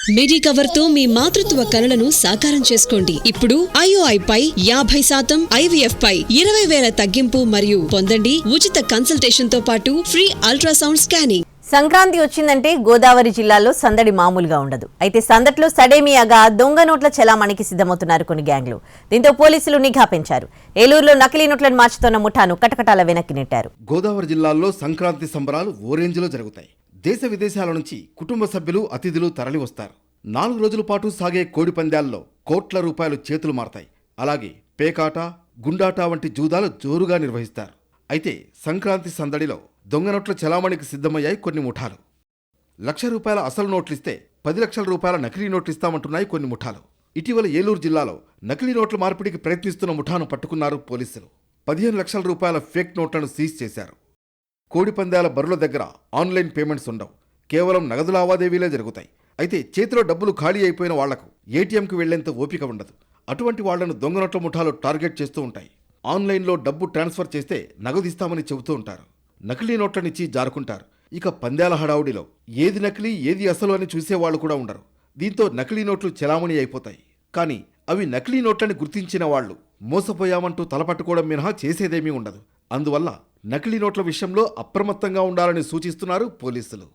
Medicover తో మీ మాతృత్వ కలలను సాకారం చేసుకోండి. ఇప్పుడు IOI పై 50%, IVF పై 20,000 తగ్గింపు మరియు పొందండి ఉచిత కన్సల్టేషన్ తో పాటు ఫ్రీ అల్ట్రాసౌండ్ స్కానింగ్. సంక్రాంతి వచ్చిందంటే గోదావరి జిల్లాలో సందడి మామూలుగా ఉండదు. అయితే సందట్లో సడేమియాగా దొంగ నోట్ల చలామణికి సిద్ధమవుతున్నారు కొన్ని గ్యాంగ్లు. దీంతో పోలీసులు నిఘా పెంచారు. ఏలూరులో నకిలీ నోట్లను మార్చుతున్న ముఠాను కటకటాల వెనక్కి నెట్టారు. గోదావరి జిల్లాలో సంక్రాంతి సంబరాలు ఓ రేంజ్లో జరుగుతాయి. దేశ విదేశాల నుంచి కుటుంబ సభ్యులు అతిథులు తరలి వస్తారు. 4 రోజుల పాటు సాగే కోడి పందాల్లో కోట్ల రూపాయలు చేతులు మారతాయి. అలాగే పేకాట, గుండాట వంటి జూదాలు జోరుగా నిర్వహిస్తారు. అయితే సంక్రాంతి సందడిలో దొంగ నోట్ల చలామణికి సిద్ధమయ్యాయి కొన్ని ముఠాలు. ₹1,00,000 అసలు నోట్లిస్తే 10 లక్షల రూపాయల నకిలీ నోట్లిస్తామంటున్నాయి కొన్ని ముఠాలు. ఇటీవల ఏలూరు జిల్లాలో నకిలీ నోట్ల మార్పిడికి ప్రయత్నిస్తున్న ముఠాను పట్టుకున్నారు పోలీసులు. 15 లక్షల రూపాయల ఫేక్ నోట్లను సీజ్ చేశారు. కోడి పందాల బరుల దగ్గర ఆన్లైన్ పేమెంట్స్ ఉండవు. కేవలం నగదు లావాదేవీలే జరుగుతాయి. అయితే చేతిలో డబ్బులు ఖాళీ అయిపోయిన వాళ్లకు ఏటీఎంకి వెళ్లేంత ఓపిక ఉండదు. అటువంటి వాళ్లను దొంగ నోట్ల ముఠాలు టార్గెట్ చేస్తూ ఉంటాయి. ఆన్లైన్లో డబ్బు ట్రాన్స్ఫర్ చేస్తే నగదిస్తామని చెబుతూ ఉంటారు. నకిలీ నోట్లనిచ్చి జారుకుంటారు. ఇక పందాల హడావుడిలో ఏది నకిలీ ఏది అసలు అని చూసేవాళ్లు కూడా ఉండరు. దీంతో నకిలీ నోట్లు చెలామణి అయిపోతాయి. కానీ అవి నకిలీ నోట్లని గుర్తించిన వాళ్లు మోసపోయామంటూ తలపట్టుకోవడం మినహా చేసేదేమీ ఉండదు. అందువల్ల నకిలీ నోట్ల విషయంలో అప్రమత్తంగా ఉండాలని సూచిస్తున్నారు పోలీసులు.